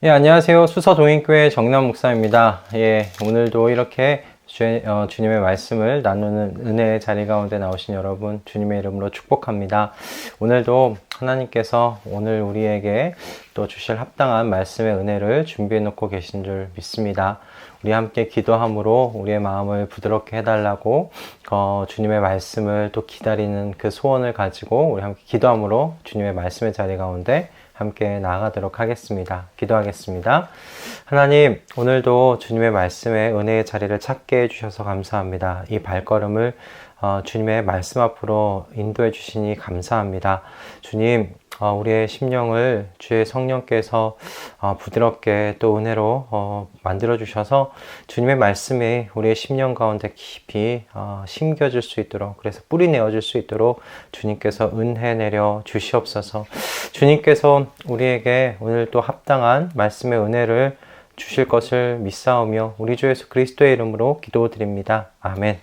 예, 안녕하세요. 수서동인교회 정남 목사입니다. 예, 오늘도 이렇게 주님의 말씀을 나누는 은혜의 자리 가운데 나오신 여러분, 주님의 이름으로 축복합니다. 오늘도 하나님께서 오늘 우리에게 또 주실 합당한 말씀의 은혜를 준비해 놓고 계신 줄 믿습니다. 우리 함께 기도함으로 우리의 마음을 부드럽게 해달라고 주님의 말씀을 또 기다리는 그 소원을 가지고 우리 함께 기도함으로 주님의 말씀의 자리 가운데 함께 나아가도록 하겠습니다. 기도하겠습니다. 하나님, 오늘도 주님의 말씀에 은혜의 자리를 찾게 해주셔서 감사합니다. 이 발걸음을 주님의 말씀 앞으로 인도해 주시니 감사합니다. 주님, 우리의 심령을 주의 성령께서 부드럽게 또 은혜로 만들어 주셔서 주님의 말씀이 우리의 심령 가운데 깊이 심겨질 수 있도록, 그래서 뿌리 내어질 수 있도록 주님께서 은혜 내려 주시옵소서. 주님께서 우리에게 오늘 또 합당한 말씀의 은혜를 주실 것을 믿사오며 우리 주 예수 그리스도의 이름으로 기도드립니다. 아멘.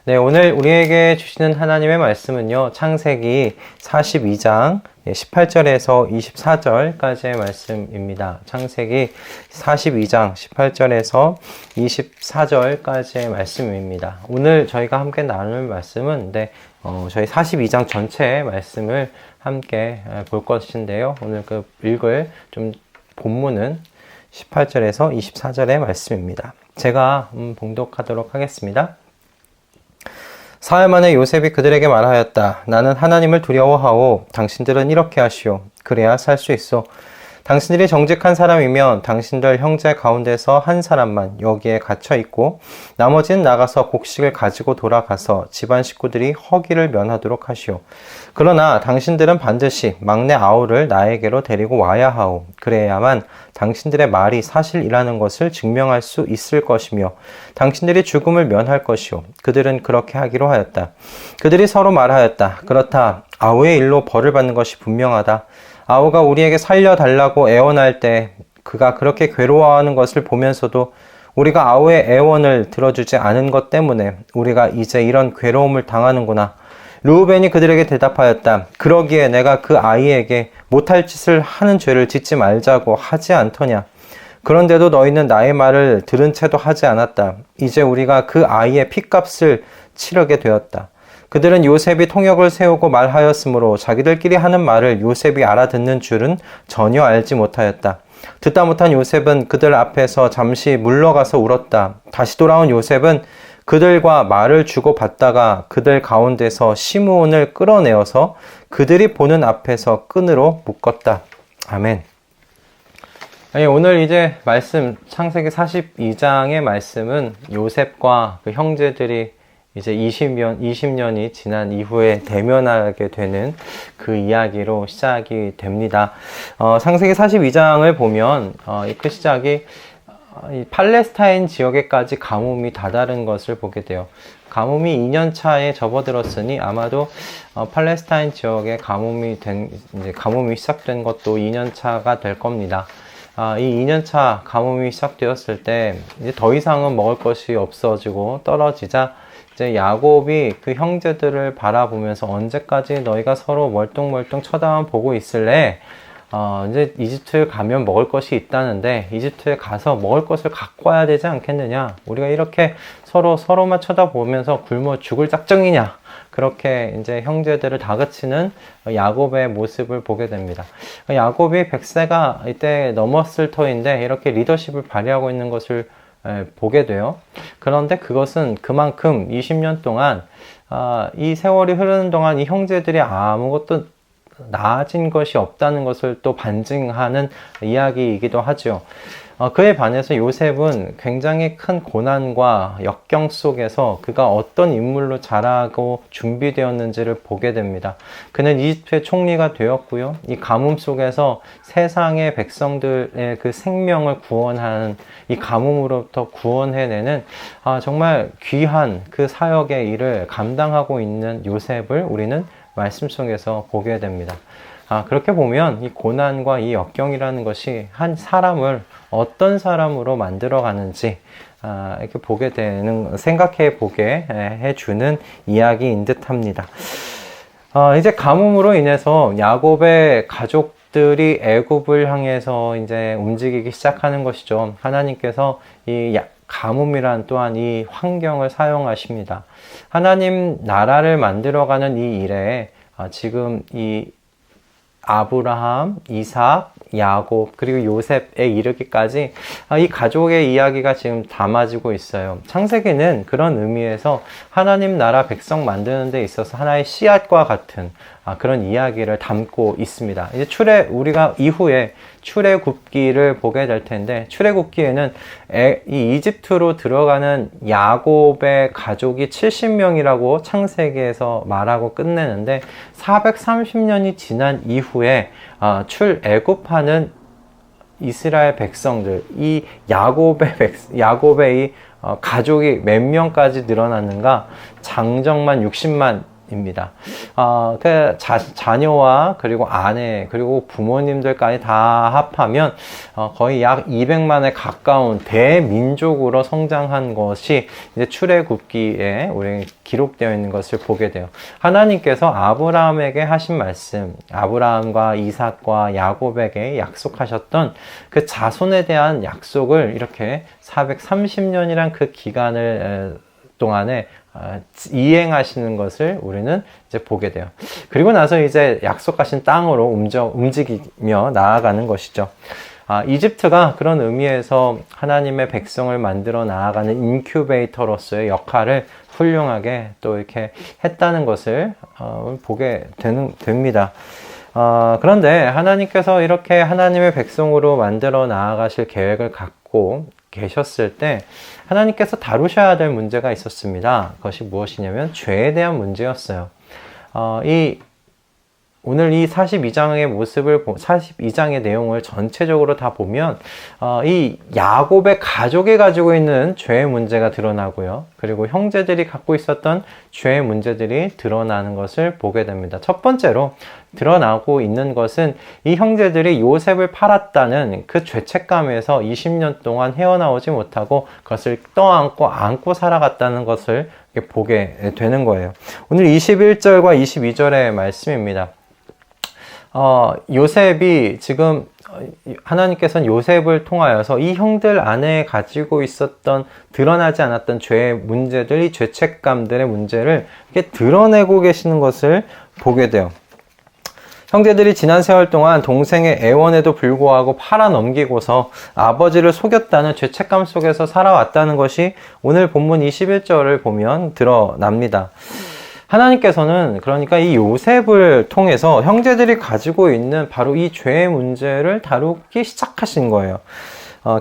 네, 오늘 우리에게 주시는 하나님의 말씀은요, 창세기 42장 18절에서 24절까지의 말씀입니다. 창세기 42장 18절에서 24절까지의 말씀입니다. 오늘 저희가 함께 나눌 말씀은 저희 42장 전체의 말씀을 함께 볼 것인데요. 오늘 읽을 본문은 18절에서 24절의 말씀입니다. 제가 봉독하도록 하겠습니다. 사흘 만에 요셉이 그들에게 말하였다. 나는 하나님을 두려워하오. 당신들은 이렇게 하시오. 그래야 살 수 있어. 당신들이 정직한 사람이면 당신들 형제 가운데서 한 사람만 여기에 갇혀 있고 나머지는 나가서 곡식을 가지고 돌아가서 집안 식구들이 허기를 면하도록 하시오. 그러나 당신들은 반드시 막내 아우를 나에게로 데리고 와야 하오. 그래야만 당신들의 말이 사실이라는 것을 증명할 수 있을 것이며 당신들이 죽음을 면할 것이오. 그들은 그렇게 하기로 하였다. 그들이 서로 말하였다. 그렇다. 아우의 일로 벌을 받는 것이 분명하다. 아우가 우리에게 살려달라고 애원할 때 그가 그렇게 괴로워하는 것을 보면서도 우리가 아우의 애원을 들어주지 않은 것 때문에 우리가 이제 이런 괴로움을 당하는구나. 르우벤이 그들에게 대답하였다. 그러기에 내가 그 아이에게 못할 짓을 하는 죄를 짓지 말자고 하지 않더냐. 그런데도 너희는 나의 말을 들은 채도 하지 않았다. 이제 우리가 그 아이의 핏값을 치르게 되었다. 그들은 요셉이 통역을 세우고 말하였으므로 자기들끼리 하는 말을 요셉이 알아듣는 줄은 전혀 알지 못하였다. 듣다 못한 요셉은 그들 앞에서 잠시 물러가서 울었다. 다시 돌아온 요셉은 그들과 말을 주고받다가 그들 가운데서 시므온을 끌어내어서 그들이 보는 앞에서 끈으로 묶었다. 아멘. 오늘 이제 창세기 42장의 말씀은 요셉과 그 형제들이 이제 20년이 지난 이후에 대면하게 되는 그 이야기로 시작이 됩니다. 창세기 42장을 보면 그 시작이 팔레스타인 지역에까지 가뭄이 다다른 것을 보게 돼요. 가뭄이 2년 차에 접어들었으니 아마도 팔레스타인 지역에 가뭄이 시작된 것도 2년 차가 될 겁니다. 이 2년 차 가뭄이 시작되었을 때 이제 더 이상은 먹을 것이 없어지고 떨어지자 이제 야곱이 그 형제들을 바라보면서 언제까지 너희가 서로 멀뚱멀뚱 쳐다만 보고 있을래? 이제 이집트에 가면 먹을 것이 있다는데 이집트에 가서 먹을 것을 갖고 와야 되지 않겠느냐? 우리가 이렇게 서로만 쳐다보면서 굶어 죽을 작정이냐? 그렇게 이제 형제들을 다그치는 야곱의 모습을 보게 됩니다. 야곱이 100세가 이때 넘었을 터인데 이렇게 리더십을 발휘하고 있는 것을 보게 돼요. 그런데 그것은 그만큼 20년 동안 이 세월이 흐르는 동안 이 형제들이 아무것도 나아진 것이 없다는 것을 또 반증하는 이야기이기도 하죠. 그에 반해서 요셉은 굉장히 큰 고난과 역경 속에서 그가 어떤 인물로 자라고 준비되었는지를 보게 됩니다. 그는 이집트의 총리가 되었고요. 이 가뭄 속에서 세상의 백성들의 그 생명을 구원하는 이 가뭄으로부터 구원해내는 정말 귀한 그 사역의 일을 감당하고 있는 요셉을 우리는 말씀 속에서 보게 됩니다. 그렇게 보면 이 고난과 이 역경이라는 것이 한 사람을 어떤 사람으로 만들어가는지 이렇게 생각해 보게 해주는 이야기인 듯 합니다. 이제 가뭄으로 인해서 야곱의 가족 가족들이 애굽을 향해서 이제 움직이기 시작하는 것이죠. 하나님께서 이 가뭄이란 또한 이 환경을 사용하십니다. 하나님 나라를 만들어가는 이 일에 지금 이 아브라함, 이삭, 야곱, 그리고 요셉에 이르기까지 이 가족의 이야기가 지금 담아지고 있어요. 창세기는 그런 의미에서 하나님 나라 백성 만드는 데 있어서 하나의 씨앗과 같은 그런 이야기를 담고 있습니다. 이제 우리가 이후에 출애굽기를 보게 될 텐데, 출애굽기에는 이 이집트로 들어가는 야곱의 가족이 70명이라고 창세기에서 말하고 끝내는데, 430년이 지난 이후에 출애굽하는 이스라엘 백성들, 이 야곱의 이 가족이 몇 명까지 늘어났는가? 장정만 60만입니다. 그 자녀와 그리고 아내 그리고 부모님들까지 다 합하면 거의 약 200만에 가까운 대민족으로 성장한 것이 이제 출애굽기에 우리 기록되어 있는 것을 보게 돼요. 하나님께서 아브라함에게 하신 말씀, 아브라함과 이삭과 야곱에게 약속하셨던 그 자손에 대한 약속을 이렇게 430년이란 그 기간을 동안에 이행하시는 것을 우리는 이제 보게 돼요. 그리고 나서 이제 약속하신 땅으로 움직이며 나아가는 것이죠. 이집트가 그런 의미에서 하나님의 백성을 만들어 나아가는 인큐베이터로서의 역할을 훌륭하게 또 이렇게 했다는 것을 보게 됩니다. 그런데 하나님께서 이렇게 하나님의 백성으로 만들어 나아가실 계획을 갖고 계셨을 때 하나님께서 다루셔야 될 문제가 있었습니다. 그것이 무엇이냐면 죄에 대한 문제였어요. 오늘 이 42장의 내용을 전체적으로 다 보면 이 야곱의 가족이 가지고 있는 죄의 문제가 드러나고요. 그리고 형제들이 갖고 있었던 죄의 문제들이 드러나는 것을 보게 됩니다. 첫 번째로 드러나고 있는 것은 이 형제들이 요셉을 팔았다는 그 죄책감에서 20년 동안 헤어나오지 못하고 그것을 안고 살아갔다는 것을 보게 되는 거예요. 오늘 21절과 22절의 말씀입니다. 요셉이 지금 하나님께서는 요셉을 통하여서 이 형들 안에 가지고 있었던 드러나지 않았던 죄의 문제들, 이 죄책감들의 문제를 이렇게 드러내고 계시는 것을 보게 돼요. 형제들이 지난 세월 동안 동생의 애원에도 불구하고 팔아넘기고서 아버지를 속였다는 죄책감 속에서 살아왔다는 것이 오늘 본문 21절을 보면 드러납니다. 하나님께서는 그러니까 이 요셉을 통해서 형제들이 가지고 있는 바로 이 죄의 문제를 다루기 시작하신 거예요.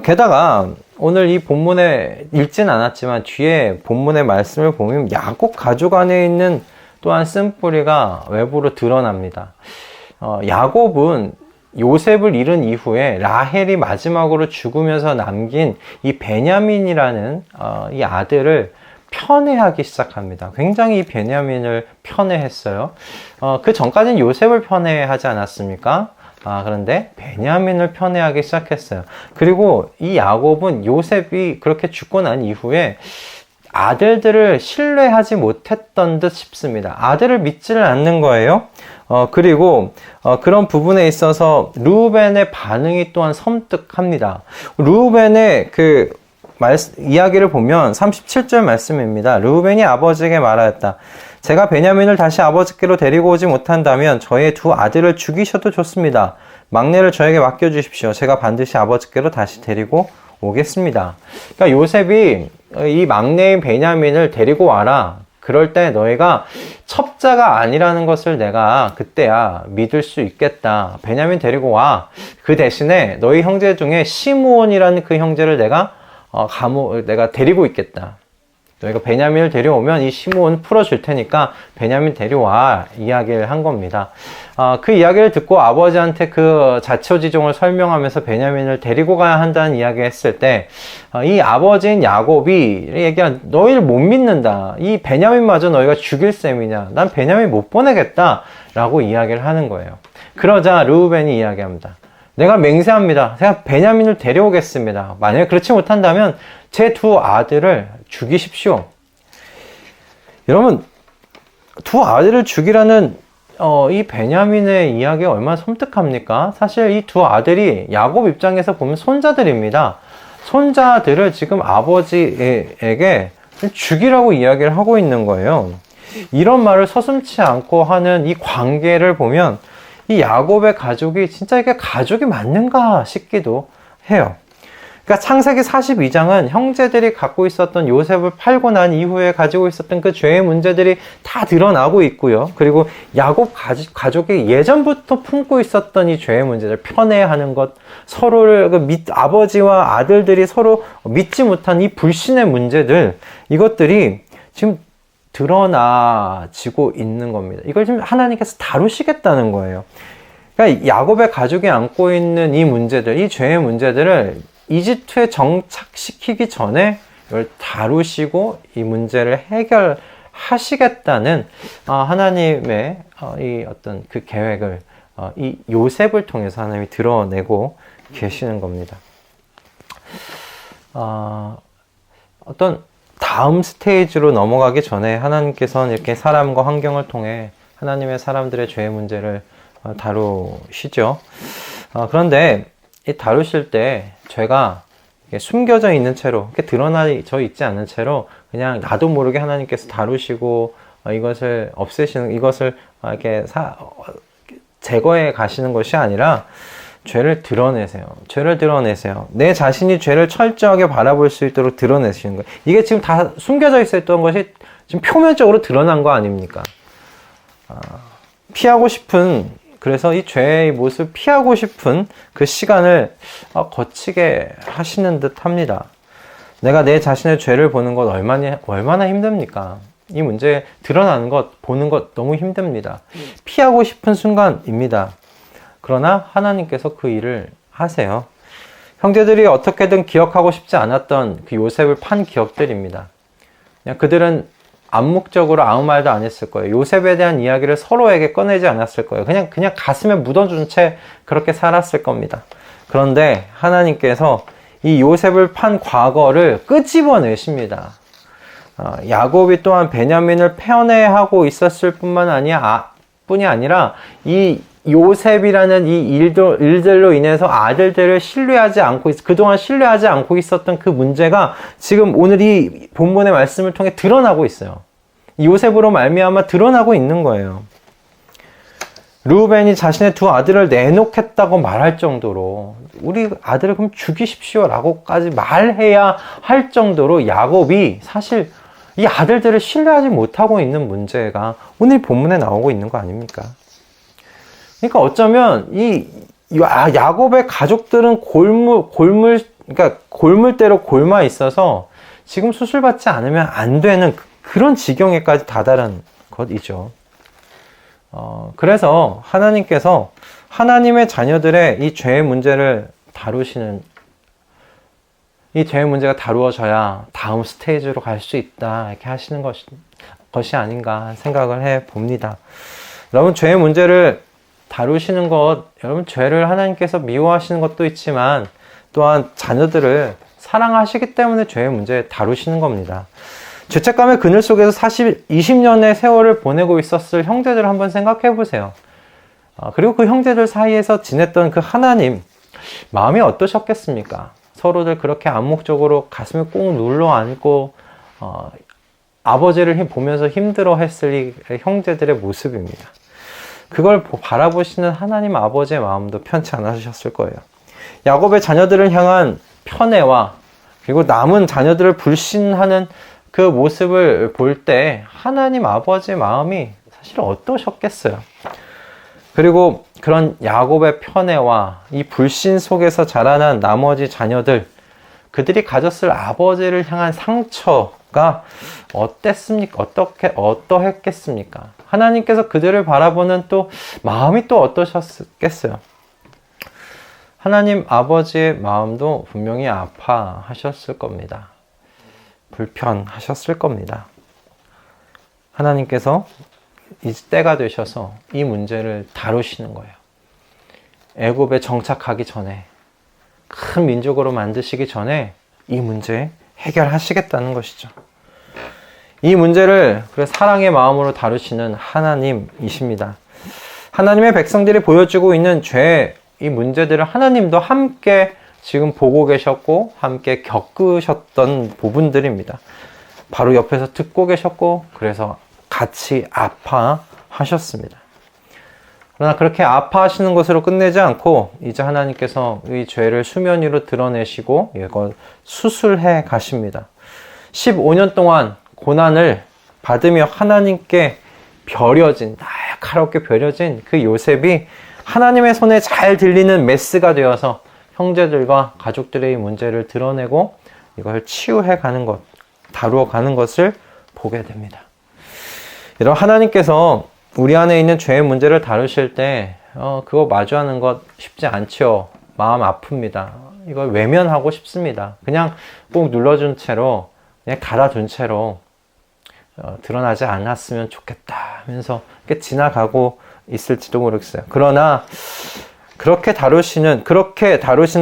게다가 오늘 이 본문에 읽진 않았지만 뒤에 본문의 말씀을 보면 야곱 가족 안에 있는 또한 쓴뿌리가 외부로 드러납니다. 야곱은 요셉을 잃은 이후에 라헬이 마지막으로 죽으면서 남긴 이 베냐민이라는 이 아들을 편애하기 시작합니다. 굉장히 이 베냐민을 편애했어요. 그 전까지는 요셉을 편애하지 않았습니까? 그런데 베냐민을 편애하기 시작했어요. 그리고 이 야곱은 요셉이 그렇게 죽고 난 이후에 아들들을 신뢰하지 못했던 듯 싶습니다. 아들을 믿지를 않는 거예요. 그리고 그런 부분에 있어서 르우벤의 반응이 또한 섬뜩합니다. 르우벤의 이야기를 보면 37절 말씀입니다. 르우벤이 아버지에게 말하였다. 제가 베냐민을 다시 아버지께로 데리고 오지 못한다면 저의 두 아들을 죽이셔도 좋습니다. 막내를 저에게 맡겨주십시오. 제가 반드시 아버지께로 다시 데리고 오겠습니다. 그러니까 요셉이 이 막내인 베냐민을 데리고 와라. 그럴 때 너희가 첩자가 아니라는 것을 내가 그때야 믿을 수 있겠다. 베냐민 데리고 와. 그 대신에 너희 형제 중에 시므온이라는 그 형제를 내가 데리고 있겠다. 너희가 베냐민을 데려오면 이 시므온 풀어줄 테니까 베냐민 데려와. 이야기를 한 겁니다. 그 이야기를 듣고 아버지한테 그 자초지종을 설명하면서 베냐민을 데리고 가야 한다는 이야기를 했을 때 이 아버지인 야곱이 얘기한 너희를 못 믿는다. 이 베냐민마저 너희가 죽일 셈이냐. 난 베냐민 못 보내겠다. 라고 이야기를 하는 거예요. 그러자 르우벤이 이야기합니다. 내가 맹세합니다. 제가 베냐민을 데려오겠습니다. 만약에 그렇지 못한다면 제 두 아들을 죽이십시오. 여러분, 두 아들을 죽이라는 이 베냐민의 이야기가 얼마나 섬뜩합니까? 사실 이 두 아들이 야곱 입장에서 보면 손자들입니다. 손자들을 지금 아버지에게 죽이라고 이야기를 하고 있는 거예요. 이런 말을 서슴지 않고 하는 이 관계를 보면 이 야곱의 가족이 진짜 이게 가족이 맞는가 싶기도 해요. 그러니까 창세기 42장은 형제들이 갖고 있었던 요셉을 팔고 난 이후에 가지고 있었던 그 죄의 문제들이 다 드러나고 있고요. 그리고 야곱 가족이 예전부터 품고 있었던 이 죄의 문제들, 편애하는 것, 서로를 아버지와 아들들이 서로 믿지 못한 이 불신의 문제들, 이것들이 지금 드러나지고 있는 겁니다. 이걸 지금 하나님께서 다루시겠다는 거예요. 그러니까 야곱의 가족이 안고 있는 이 문제들, 이 죄의 문제들을 이집트에 정착시키기 전에 이걸 다루시고 이 문제를 해결하시겠다는 하나님의 이 어떤 그 계획을 이 요셉을 통해서 하나님이 드러내고 계시는 겁니다. 어떤 다음 스테이지로 넘어가기 전에 하나님께서는 이렇게 사람과 환경을 통해 하나님의 사람들의 죄의 문제를 다루시죠. 그런데 이 다루실 때 죄가 숨겨져 있는 채로, 이렇게 드러나져 있지 않은 채로 그냥 나도 모르게 하나님께서 다루시고 이것을 없애시는, 이것을 이렇게 제거해 가시는 것이 아니라 죄를 드러내세요. 죄를 드러내세요. 내 자신이 죄를 철저하게 바라볼 수 있도록 드러내시는 거예요. 이게 지금 다 숨겨져 있었던 것이 지금 표면적으로 드러난 거 아닙니까? 피하고 싶은, 그래서 이 죄의 모습을 피하고 싶은 그 시간을 거치게 하시는 듯 합니다. 내가 내 자신의 죄를 보는 것 얼마나 힘듭니까? 이 문제 드러나는 것, 보는 것 너무 힘듭니다. 피하고 싶은 순간입니다. 그러나 하나님께서 그 일을 하세요. 형제들이 어떻게든 기억하고 싶지 않았던 그 요셉을 판 기억들입니다. 그냥 그들은 암묵적으로 아무 말도 안 했을 거예요. 요셉에 대한 이야기를 서로에게 꺼내지 않았을 거예요. 그냥 가슴에 묻어준 채 그렇게 살았을 겁니다. 그런데 하나님께서 이 요셉을 판 과거를 끄집어내십니다. 야곱이 또한 베냐민을 편애하고 있었을 뿐만 아니라 이 요셉이라는 이 일들로 인해서 아들들을 그동안 신뢰하지 않고 있었던 그 문제가 지금 오늘 이 본문의 말씀을 통해 드러나고 있어요. 요셉으로 말미암아 드러나고 있는 거예요. 르우벤이 자신의 두 아들을 내놓겠다고 말할 정도로, 우리 아들을 그럼 죽이십시오 라고까지 말해야 할 정도로 야곱이 사실 이 아들들을 신뢰하지 못하고 있는 문제가 오늘 본문에 나오고 있는 거 아닙니까? 그러니까 어쩌면 이 야곱의 가족들은 그러니까 골물대로 골마 있어서 지금 수술받지 않으면 안 되는 그런 지경에까지 다다른 것이죠. 그래서 하나님께서 하나님의 자녀들의 이 죄의 문제를 다루시는, 이 죄의 문제가 다루어져야 다음 스테이지로 갈 수 있다, 이렇게 하시는 것이 아닌가 생각을 해 봅니다. 여러분, 죄의 문제를 다루시는 것, 여러분 죄를 하나님께서 미워하시는 것도 있지만 또한 자녀들을 사랑하시기 때문에 죄의 문제 다루시는 겁니다. 죄책감의 그늘 속에서 20년의 세월을 보내고 있었을 형제들을 한번 생각해 보세요. 그리고 그 형제들 사이에서 지냈던 그 하나님, 마음이 어떠셨겠습니까? 서로들 그렇게 암묵적으로 가슴에 꼭 눌러 앉고 아버지를 보면서 힘들어 했을 이 형제들의 모습입니다. 그걸 바라보시는 하나님 아버지의 마음도 편치 않으셨을 거예요. 야곱의 자녀들을 향한 편애와 그리고 남은 자녀들을 불신하는 그 모습을 볼 때 하나님 아버지의 마음이 사실 어떠셨겠어요. 그리고 그런 야곱의 편애와 이 불신 속에서 자라난 나머지 자녀들, 그들이 가졌을 아버지를 향한 상처가 어땠습니까? 어떠했겠습니까? 하나님께서 그들을 바라보는 또 마음이 또 어떠셨겠어요? 하나님 아버지의 마음도 분명히 아파하셨을 겁니다. 불편하셨을 겁니다. 하나님께서 이제 때가 되셔서 이 문제를 다루시는 거예요. 애굽에 정착하기 전에, 큰 민족으로 만드시기 전에 이 문제 해결하시겠다는 것이죠. 이 문제를 사랑의 마음으로 다루시는 하나님이십니다. 하나님의 백성들이 보여주고 있는 죄, 이 문제들을 하나님도 함께 지금 보고 계셨고 함께 겪으셨던 부분들입니다. 바로 옆에서 듣고 계셨고 그래서 같이 아파하셨습니다. 그러나 그렇게 아파하시는 것으로 끝내지 않고 이제 하나님께서 이 죄를 수면 위로 드러내시고 이걸 수술해 가십니다. 15년 동안 고난을 받으며 하나님께 벼려진, 날카롭게 벼려진 그 요셉이 하나님의 손에 잘 들리는 메스가 되어서 형제들과 가족들의 이 문제를 드러내고 이걸 치유해 가는 것, 다루어 가는 것을 보게 됩니다. 여러분, 하나님께서 우리 안에 있는 죄의 문제를 다루실 때 그거 마주하는 것 쉽지 않죠. 마음 아픕니다. 이걸 외면하고 싶습니다. 그냥 꼭 눌러준 채로 그냥 가다둔 채로 드러나지 않았으면 좋겠다 하면서 이렇게 지나가고 있을지도 모르겠어요. 그러나 그렇게 다루시는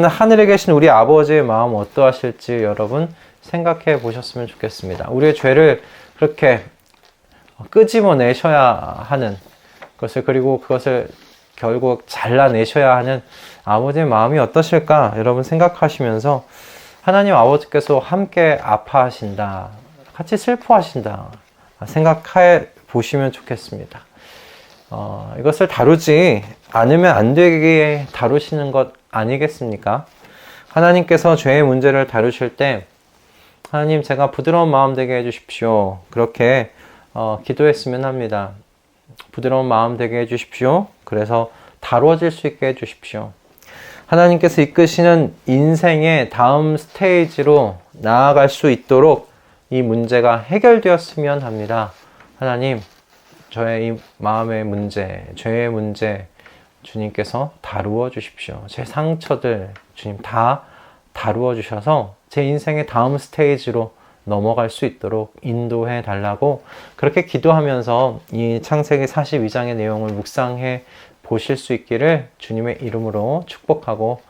하늘에 계신 우리 아버지의 마음 어떠하실지 여러분 생각해 보셨으면 좋겠습니다. 우리의 죄를 그렇게 끄집어내셔야 하는 것을, 그리고 그것을 결국 잘라내셔야 하는 아버지의 마음이 어떠실까 여러분 생각하시면서 하나님 아버지께서 함께 아파하신다, 같이 슬퍼하신다 생각해 보시면 좋겠습니다. 이것을 다루지 않으면 안 되게 다루시는 것 아니겠습니까? 하나님께서 죄의 문제를 다루실 때 하나님, 제가 부드러운 마음 되게 해주십시오, 그렇게 기도했으면 합니다. 부드러운 마음 되게 해주십시오. 그래서 다루어질 수 있게 해주십시오. 하나님께서 이끄시는 인생의 다음 스테이지로 나아갈 수 있도록 이 문제가 해결되었으면 합니다. 하나님, 저의 이 마음의 문제, 죄의 문제 주님께서 다루어 주십시오. 제 상처들 주님 다 다루어 주셔서 제 인생의 다음 스테이지로 넘어갈 수 있도록 인도해 달라고 그렇게 기도하면서 이 창세기 42장의 내용을 묵상해 보실 수 있기를 주님의 이름으로 축복하고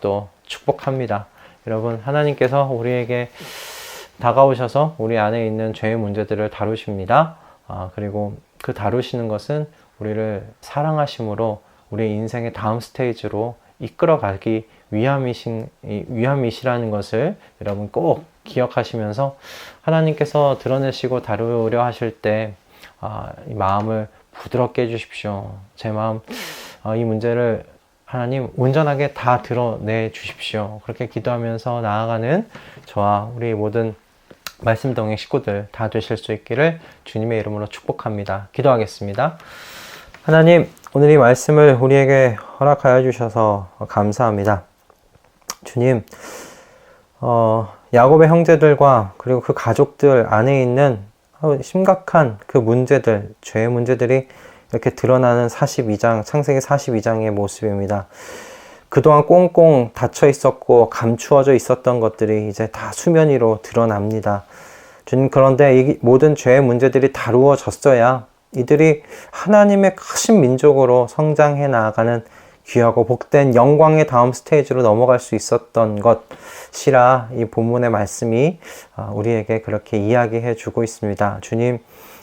또 축복합니다. 여러분, 하나님께서 우리에게 다가오셔서 우리 안에 있는 죄의 문제들을 다루십니다. 그리고 그 다루시는 것은 우리를 사랑하심으로 우리 인생의 다음 스테이지로 이끌어가기 위함이시라는 것을 여러분 꼭 기억하시면서 하나님께서 드러내시고 다루려 하실 때 이 마음을 부드럽게 해주십시오. 제 마음, 이 문제를 하나님 온전하게 다 드러내 주십시오. 그렇게 기도하면서 나아가는 저와 우리 모든 말씀 동행 식구들 다 되실 수 있기를 주님의 이름으로 축복합니다. 기도하겠습니다. 하나님, 오늘 이 말씀을 우리에게 허락하여 주셔서 감사합니다. 주님, 야곱의 형제들과 그리고 그 가족들 안에 있는 심각한 그 문제들, 죄의 문제들이 이렇게 드러나는 42장, 창세기 42장의 모습입니다. 그동안 꽁꽁 닫혀 있었고 감추어져 있었던 것들이 이제 다 수면 위로 드러납니다. 주님, 그런데 이 모든 죄의 문제들이 다루어졌어야 이들이 하나님의 크신 민족으로 성장해 나아가는 귀하고 복된 영광의 다음 스테이지로 넘어갈 수 있었던 것이라 이 본문의 말씀이 우리에게 그렇게 이야기해 주고 있습니다. 주님,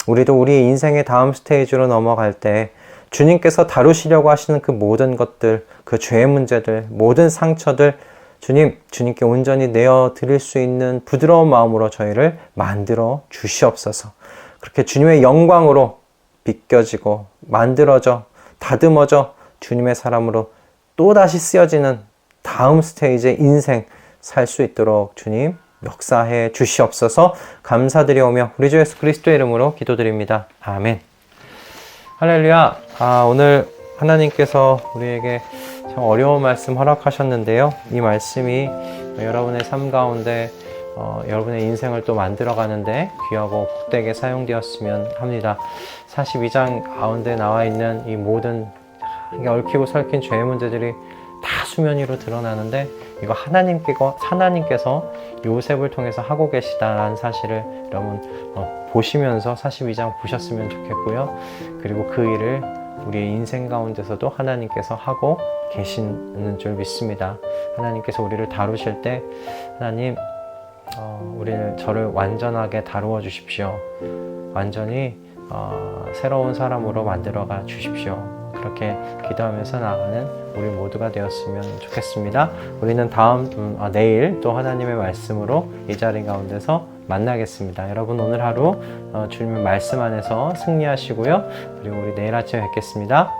우리도 우리 인생의 다음 스테이지로 넘어갈 때 주님께서 다루시려고 하시는 그 모든 것들, 그 죄의 문제들, 모든 상처들 주님께 온전히 내어드릴 수 있는 부드러운 마음으로 저희를 만들어 주시옵소서. 그렇게 주님의 영광으로 비껴지고 만들어져 다듬어져 주님의 사람으로 또다시 쓰여지는 다음 스테이지의 인생 살 수 있도록 주님 역사해 주시옵소서. 감사드리오며 우리 주 예수 그리스도의 이름으로 기도드립니다. 아멘. 할렐루야. 오늘 하나님께서 우리에게 참 어려운 말씀 허락하셨는데요. 이 말씀이 여러분의 삶 가운데 여러분의 인생을 또 만들어가는데 귀하고 복되게 사용되었으면 합니다. 42장 가운데 나와 있는 이 모든 얽히고 설킨 죄의 문제들이 다 수면 위로 드러나는데 이거 하나님께서 요셉을 통해서 하고 계시다라는 사실을 여러분 보시면서 42장 보셨으면 좋겠고요. 그리고 그 일을 우리의 인생 가운데서도 하나님께서 하고 계시는 줄 믿습니다. 하나님께서 우리를 다루실 때 하나님 저를 완전하게 다루어 주십시오. 완전히 새로운 사람으로 만들어가 주십시오. 그렇게 기도하면서 나아가는 우리 모두가 되었으면 좋겠습니다. 우리는 내일 또 하나님의 말씀으로 이 자리 가운데서 만나겠습니다. 여러분 오늘 하루 주님의 말씀 안에서 승리하시고요. 그리고 우리 내일 아침에 뵙겠습니다.